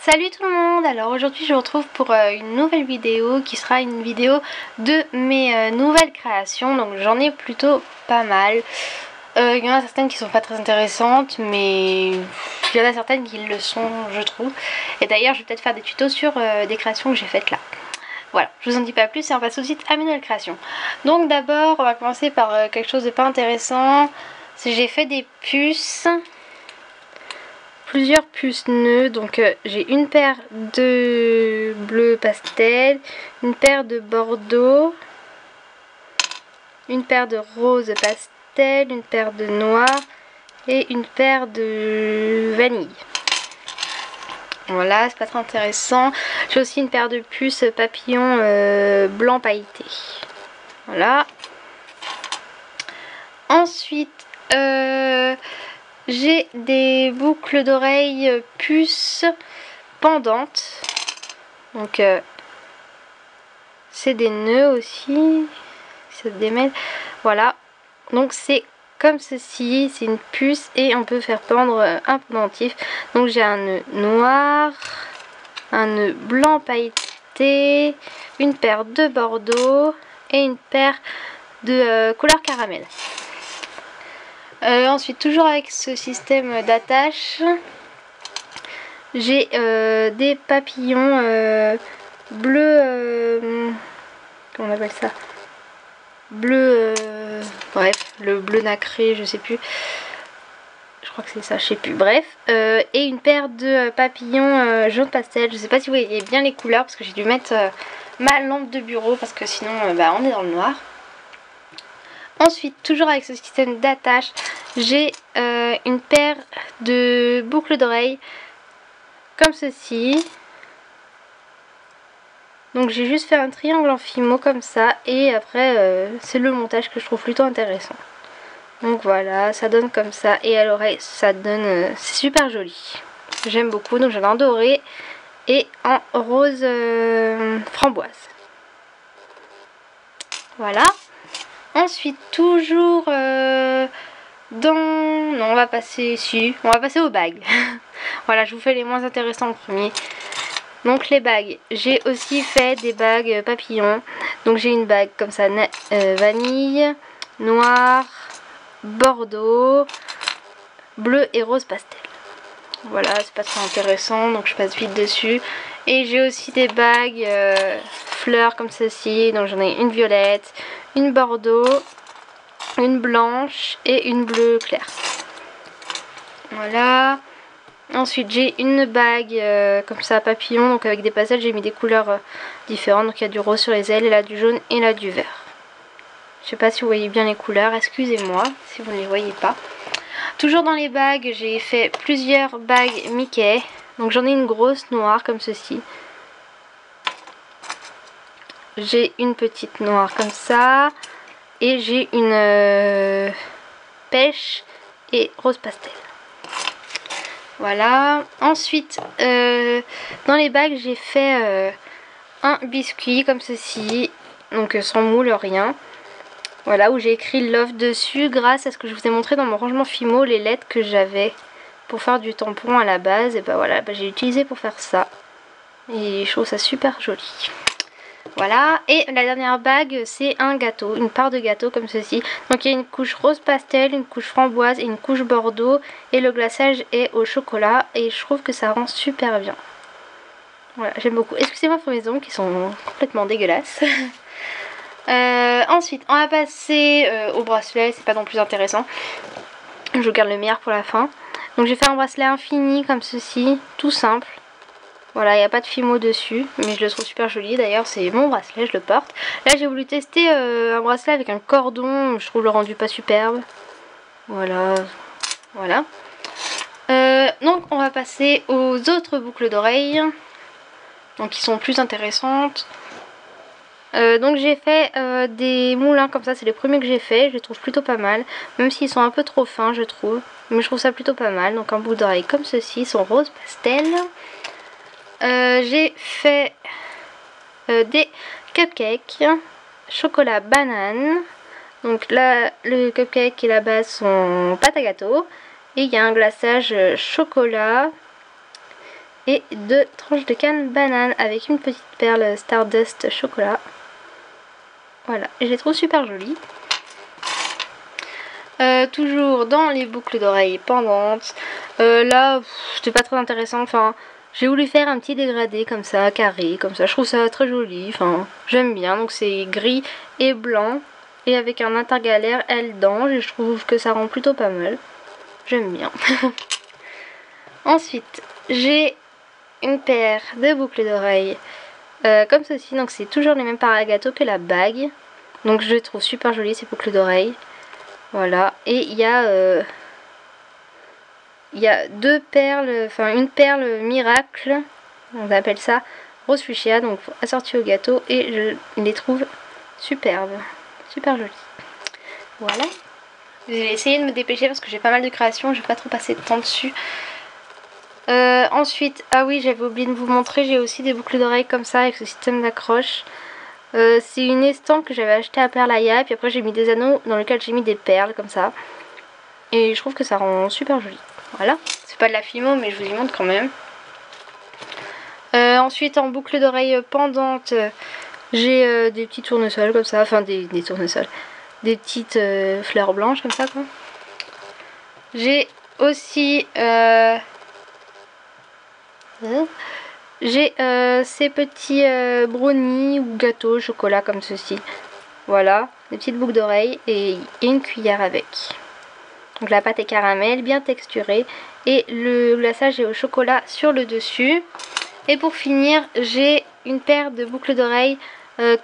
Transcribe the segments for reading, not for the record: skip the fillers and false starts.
Salut tout le monde. Alors aujourd'hui je vous retrouve pour une nouvelle vidéo qui sera une vidéo de mes nouvelles créations. Donc j'en ai plutôt pas mal. Il y en a certaines qui sont pas très intéressantes, mais il y en a certaines qui le sont, je trouve. Et d'ailleurs je vais peut-être faire des tutos sur des créations que j'ai faites là. Voilà, je vous en dis pas plus et on passe tout de suite à mes nouvelles créations. Donc d'abord on va commencer par quelque chose de pas intéressant. C'est j'ai fait des puces. Plusieurs puces nœuds, donc j'ai une paire de bleu pastel, une paire de bordeaux, une paire de rose pastel, une paire de noir et une paire de vanille. Voilà, c'est pas très intéressant. J'ai aussi une paire de puces papillons blanc pailleté. Voilà. Ensuite, j'ai des boucles d'oreilles puces pendantes. Donc c'est des nœuds aussi. Ça se démêle. Voilà. Donc c'est comme ceci. C'est une puce et on peut faire pendre un pendentif. Donc j'ai un nœud noir, un nœud blanc pailleté, une paire de bordeaux et une paire de couleur caramel. Ensuite, toujours avec ce système d'attache, j'ai des papillons bleu, comment on appelle ça, bleu, bref, le bleu nacré, je sais plus, je crois que c'est ça, je sais plus, bref, et une paire de papillons jaune pastel. Je sais pas si vous voyez bien les couleurs parce que j'ai dû mettre ma lampe de bureau parce que sinon on est dans le noir. Ensuite, toujours avec ce système d'attache, j'ai une paire de boucles d'oreilles comme ceci. Donc j'ai juste fait un triangle en fimo comme ça et après c'est le montage que je trouve plutôt intéressant. Donc voilà, ça donne comme ça et à l'oreille ça donne, c'est super joli. J'aime beaucoup, donc j'en ai en doré et en rose framboise. Voilà. Ensuite, toujours non, on va passer ici. On va passer aux bagues. Voilà, je vous fais les moins intéressants en premier. Donc les bagues, j'ai aussi fait des bagues papillons. Donc j'ai une bague comme ça, vanille, noir, bordeaux, bleu et rose pastel. Voilà, c'est pas très intéressant, donc je passe vite dessus. Et j'ai aussi des bagues fleurs comme ceci. Donc j'en ai une violette, une bordeaux, une blanche et une bleue claire. Voilà. Ensuite j'ai une bague comme ça papillon, donc avec des passerelles. J'ai mis des couleurs différentes. Donc il y a du rose sur les ailes, et là du jaune et là du vert. Je sais pas si vous voyez bien les couleurs, excusez-moi si vous ne les voyez pas. Toujours dans les bagues, j'ai fait plusieurs bagues Mickey. Donc j'en ai une grosse noire comme ceci. J'ai une petite noire comme ça. Et j'ai une pêche et rose pastel. Voilà. Ensuite, dans les bagues, j'ai fait un biscuit comme ceci. Donc sans moule, rien. Voilà, où j'ai écrit Love dessus grâce à ce que je vous ai montré dans mon rangement Fimo, les lettres que j'avais pour faire du tampon à la base. Et bah voilà, j'ai utilisé pour faire ça. Et je trouve ça super joli. Voilà, et la dernière bague c'est un gâteau, une part de gâteau comme ceci. Donc il y a une couche rose pastel, une couche framboise et une couche bordeaux. Et le glaçage est au chocolat et je trouve que ça rend super bien. Voilà, j'aime beaucoup. Excusez-moi pour mes ongles qui sont complètement dégueulasses. Ensuite on va passer au bracelet, c'est pas non plus intéressant. Je garde le meilleur pour la fin. Donc j'ai fait un bracelet infini comme ceci, tout simple. Voilà, il n'y a pas de fimo dessus, mais je le trouve super joli. D'ailleurs, c'est mon bracelet, je le porte. Là, j'ai voulu tester un bracelet avec un cordon. Je trouve le rendu pas superbe. Voilà. Voilà. Donc, on va passer aux autres boucles d'oreilles. Donc, qui sont plus intéressantes. Donc, j'ai fait des moulins comme ça. C'est les premiers que j'ai fait. Je les trouve plutôt pas mal. Même s'ils sont un peu trop fins, je trouve. Mais je trouve ça plutôt pas mal. Donc, un bout d'oreille comme ceci. Ils sont rose pastel. J'ai fait des cupcakes chocolat banane. Donc là le cupcake et la base sont pâte à gâteau. Et il y a un glaçage chocolat et 2 tranches de canne banane avec une petite perle Stardust chocolat. Voilà, je les trouve super jolies. Toujours dans les boucles d'oreilles pendantes. Là, c'était pas très intéressant. Enfin, j'ai voulu faire un petit dégradé comme ça, carré, comme ça. Je trouve ça très joli. Enfin, j'aime bien. Donc c'est gris et blanc. Et avec un intergalaire aile d'ange. Et je trouve que ça rend plutôt pas mal. J'aime bien. Ensuite, j'ai une paire de boucles d'oreilles comme ceci. Donc c'est toujours les mêmes paragâteaux que la bague. Donc je les trouve super jolies ces boucles d'oreilles. Voilà, et il y a 2 perles, enfin une perle miracle, on appelle ça rose fuchsia, donc assortie au gâteau, et je les trouve superbes, super jolies. Voilà, je vais essayer de me dépêcher parce que j'ai pas mal de créations, je vais pas trop passer de temps dessus. Ensuite, ah oui, j'avais oublié de vous montrer, j'ai aussi des boucles d'oreilles comme ça avec ce système d'accroche. C'est une estampe que j'avais acheté à Perlaya, et puis après j'ai mis des anneaux dans lesquels j'ai mis des perles comme ça. Et je trouve que ça rend super joli. Voilà, c'est pas de la fimo mais je vous y montre quand même. Ensuite en boucle d'oreille pendante, j'ai des petits tournesols comme ça, enfin des tournesols, des petites fleurs blanches comme ça quoi. J'ai aussi ces petits brownies ou gâteaux au chocolat comme ceci. Voilà, des petites boucles d'oreilles et une cuillère avec. Donc la pâte est caramel, bien texturée. Et le glaçage est au chocolat sur le dessus. Et pour finir, j'ai une paire de boucles d'oreilles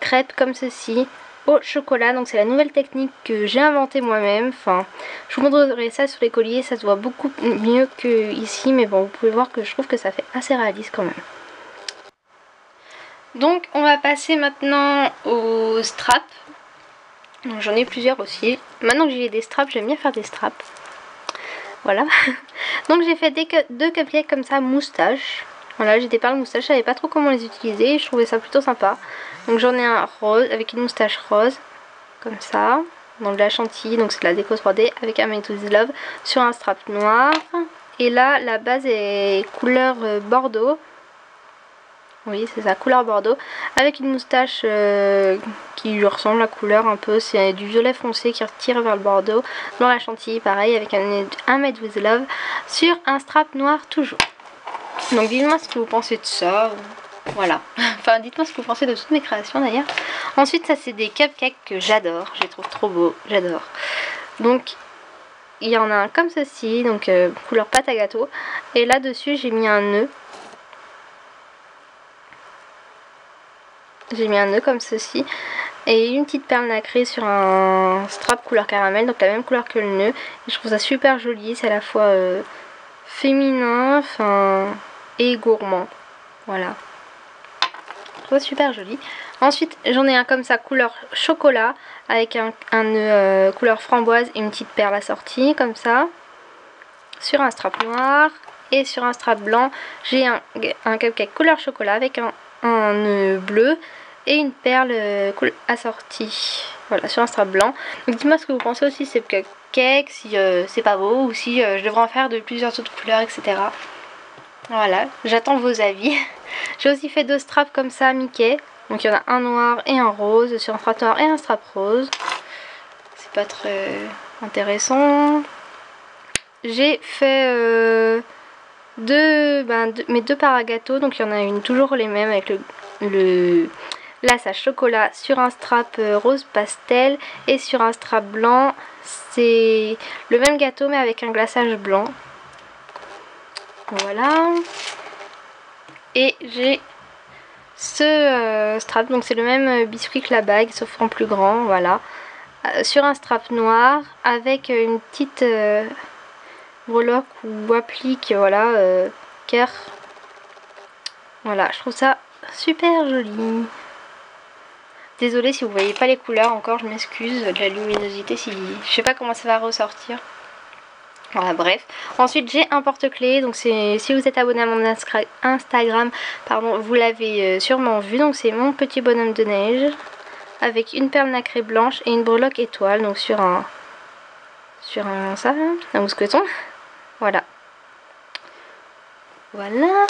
crêpes comme ceci au chocolat. Donc c'est la nouvelle technique que j'ai inventée moi-même. Enfin, je vous montrerai ça sur les colliers. Ça se voit beaucoup mieux que ici. Mais bon, vous pouvez voir que je trouve que ça fait assez réaliste quand même. Donc on va passer maintenant aux straps. J'en ai plusieurs aussi. Maintenant que j'ai des straps, j'aime bien faire des straps. Voilà. Donc j'ai fait 2 cupcakes comme ça, moustache. Voilà, j'ai des perles moustaches, je savais pas trop comment les utiliser. Je trouvais ça plutôt sympa. Donc j'en ai un rose, avec une moustache rose. Comme ça. Donc de la chantilly, donc c'est de la déco 3D. Avec un Made with Love sur un strap noir. Et là, la base est couleur bordeaux. Oui, c'est ça, couleur bordeaux. Avec une moustache qui lui ressemble la couleur un peu. C'est du violet foncé qui retire vers le bordeaux. Dans la chantilly, pareil, avec un Made with Love. Sur un strap noir toujours. Donc dites-moi ce que vous pensez de ça. Voilà. Enfin, dites-moi ce que vous pensez de toutes mes créations d'ailleurs. Ensuite, ça c'est des cupcakes que j'adore. Je les trouve trop beaux. J'adore. Donc, il y en a un comme ceci. Donc, couleur pâte à gâteau. Et là-dessus, j'ai mis un nœud. J'ai mis un nœud comme ceci et une petite perle nacrée sur un strap couleur caramel, donc la même couleur que le nœud. Et je trouve ça super joli, c'est à la fois féminin et gourmand. Voilà. Je trouve ça super joli. Ensuite j'en ai un comme ça couleur chocolat avec un nœud couleur framboise et une petite perle assortie comme ça. Sur un strap noir et sur un strap blanc j'ai un cupcake couleur chocolat avec un nœud bleu et une perle assortie. Voilà, sur un strap blanc. Donc dites-moi ce que vous pensez aussi de ces cupcakes, si c'est pas beau ou si je devrais en faire de plusieurs autres couleurs, etc. Voilà, j'attends vos avis. J'ai aussi fait 2 straps comme ça, Mickey. Donc il y en a un noir et un rose sur un strap noir et un strap rose. C'est pas très intéressant. J'ai fait mes 2 paragâteaux, donc il y en a une toujours les mêmes avec le laçage chocolat sur un strap rose pastel et sur un strap blanc. C'est le même gâteau mais avec un glaçage blanc. Voilà. Et j'ai ce strap, donc c'est le même biscuit que la bague sauf en plus grand, voilà. Sur un strap noir avec une petite breloque ou applique, voilà, cœur. Voilà, je trouve ça super joli. Désolée si vous voyez pas les couleurs encore, je m'excuse de la luminosité, si je sais pas comment ça va ressortir. Voilà, bref. Ensuite j'ai un porte-clés, donc si vous êtes abonné à mon Instagram, pardon, vous l'avez sûrement vu. Donc c'est mon petit bonhomme de neige avec une perle nacrée blanche et une breloque étoile, donc sur un mousqueton. Voilà. Voilà.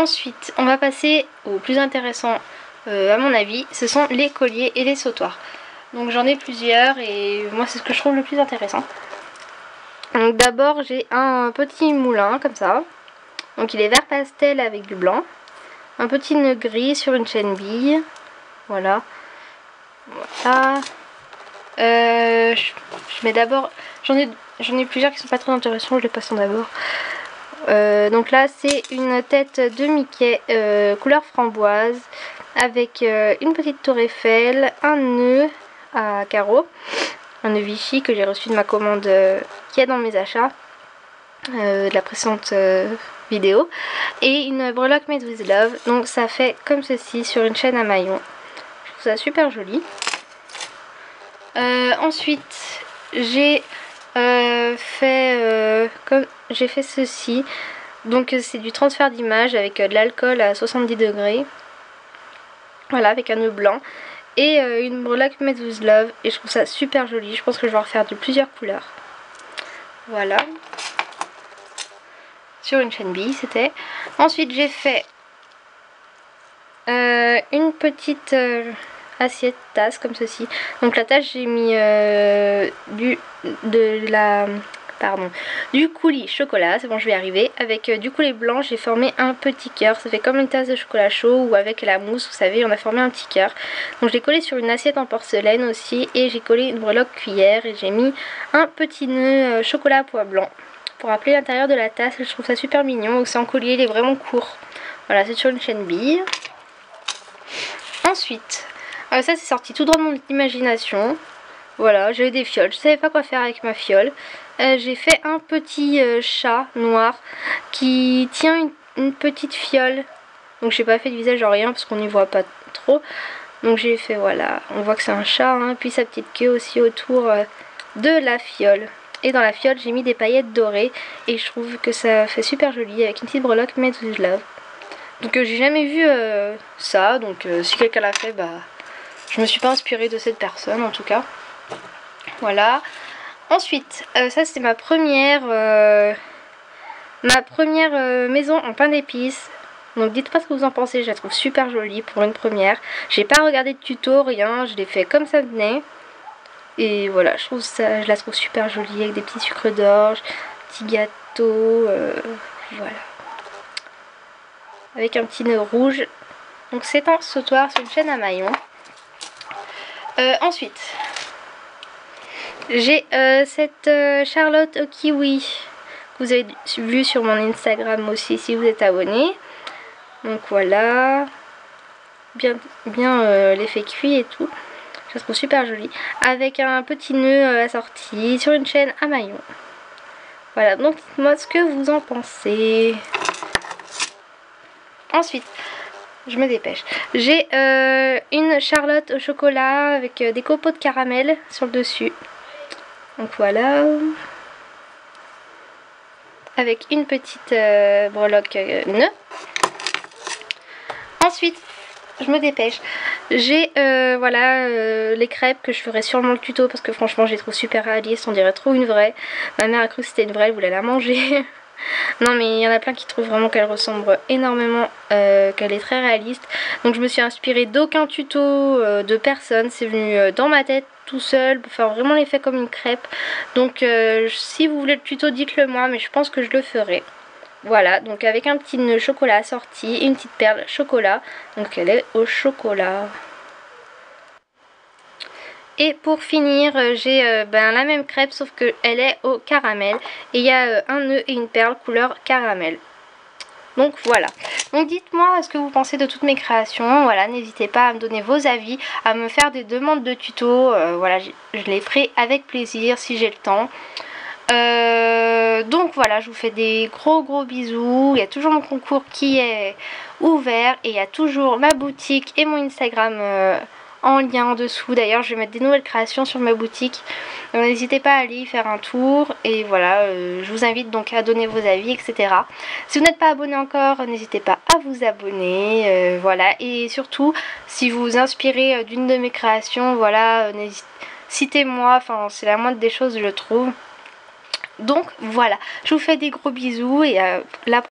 Ensuite, on va passer au plus intéressant à mon avis, ce sont les colliers et les sautoirs. Donc j'en ai plusieurs et moi c'est ce que je trouve le plus intéressant. Donc d'abord j'ai un petit moulin comme ça. Donc il est vert pastel avec du blanc. Un petit nœud gris sur une chaîne bille. Voilà. Voilà. Je mets d'abord... J'en ai plusieurs qui sont pas très intéressants, je les passe en d'abord. Donc là c'est une tête de Mickey couleur framboise avec une petite tour Eiffel, un nœud à carreaux, un nœud Vichy que j'ai reçu de ma commande qui est dans mes achats de la précédente vidéo, et une breloque Made with Love. Donc ça fait comme ceci sur une chaîne à maillon. Je trouve ça super joli. Ensuite j'ai fait ceci. Donc c'est du transfert d'image avec de l'alcool à 70 degrés. Voilà, avec un nœud blanc. Et une breloque Made with Love. Et je trouve ça super joli. Je pense que je vais en refaire de plusieurs couleurs. Voilà. Sur une chaîne bille c'était. Ensuite j'ai fait une petite assiette tasse comme ceci. Donc la tasse j'ai mis du coulis chocolat, c'est bon je vais y arriver. Avec du coulis blanc j'ai formé un petit cœur, ça fait comme une tasse de chocolat chaud ou avec la mousse vous savez on a formé un petit cœur. Donc je l'ai collé sur une assiette en porcelaine aussi et j'ai collé une breloque cuillère et j'ai mis un petit nœud chocolat à pois blanc pour rappeler l'intérieur de la tasse. Je trouve ça super mignon, donc c'est en collier, il est vraiment court. Voilà, c'est sur une chaîne bille. Ensuite, ça c'est sorti tout droit de mon imagination. Voilà, j'avais des fioles, je savais pas quoi faire avec ma fiole. J'ai fait un petit chat noir qui tient une petite fiole. Donc j'ai pas fait de visage en rien parce qu'on n'y voit pas trop. Donc j'ai fait, voilà, on voit que c'est un chat, hein, puis sa petite queue aussi autour de la fiole. Et dans la fiole j'ai mis des paillettes dorées et je trouve que ça fait super joli avec une petite breloque Made with Love. Donc j'ai jamais vu ça, donc si quelqu'un l'a fait, bah je me suis pas inspirée de cette personne en tout cas. Voilà. Ensuite, ça c'était ma première maison en pain d'épices. Donc dites-moi ce que vous en pensez, je la trouve super jolie pour une première. J'ai pas regardé de tuto, rien, je l'ai fait comme ça venait. Et voilà, je la trouve super jolie avec des petits sucres d'orge, petits gâteaux, voilà. Avec un petit nœud rouge. Donc c'est un sautoir sur une chaîne à maillon. Ensuite, j'ai cette Charlotte au kiwi que vous avez vu sur mon Instagram aussi si vous êtes abonné. Donc voilà, bien l'effet cuit et tout. Je la trouve super jolie. Avec un petit nœud assorti sur une chaîne à maillon. Voilà, donc dites-moi ce que vous en pensez. Ensuite, je me dépêche. J'ai une Charlotte au chocolat avec des copeaux de caramel sur le dessus. Donc voilà. Avec une petite breloque nœud. Ensuite, je me dépêche. J'ai voilà les crêpes que je ferai sûrement le tuto parce que franchement je les trouve super réalistes, on dirait trop une vraie. Ma mère a cru que c'était une vraie, elle voulait la manger. Non mais il y en a plein qui trouvent vraiment qu'elle ressemble énormément, qu'elle est très réaliste. Donc je me suis inspirée d'aucun tuto de personne, c'est venu dans ma tête tout seul pour faire vraiment l'effet comme une crêpe. Donc si vous voulez le tuto dites-le moi, mais je pense que je le ferai. Voilà, donc avec un petit nœud chocolat assorti et une petite perle chocolat. Donc elle est au chocolat. Et pour finir, j'ai la même crêpe sauf qu'elle est au caramel. Et il y a un nœud et une perle couleur caramel. Donc voilà. Donc dites-moi ce que vous pensez de toutes mes créations. Voilà, n'hésitez pas à me donner vos avis, à me faire des demandes de tutos. Voilà, je les ferai avec plaisir si j'ai le temps. Donc voilà, je vous fais des gros bisous. Il y a toujours mon concours qui est ouvert et il y a toujours ma boutique et mon Instagram en lien en dessous. D'ailleurs je vais mettre des nouvelles créations sur ma boutique, donc n'hésitez pas à aller y faire un tour. Et voilà, je vous invite donc à donner vos avis, etc. Si vous n'êtes pas abonné encore, n'hésitez pas à vous abonner. Voilà, et surtout si vous vous inspirez d'une de mes créations, voilà, citez-moi, enfin c'est la moindre des choses je trouve. Donc voilà, je vous fais des gros bisous et à la prochaine.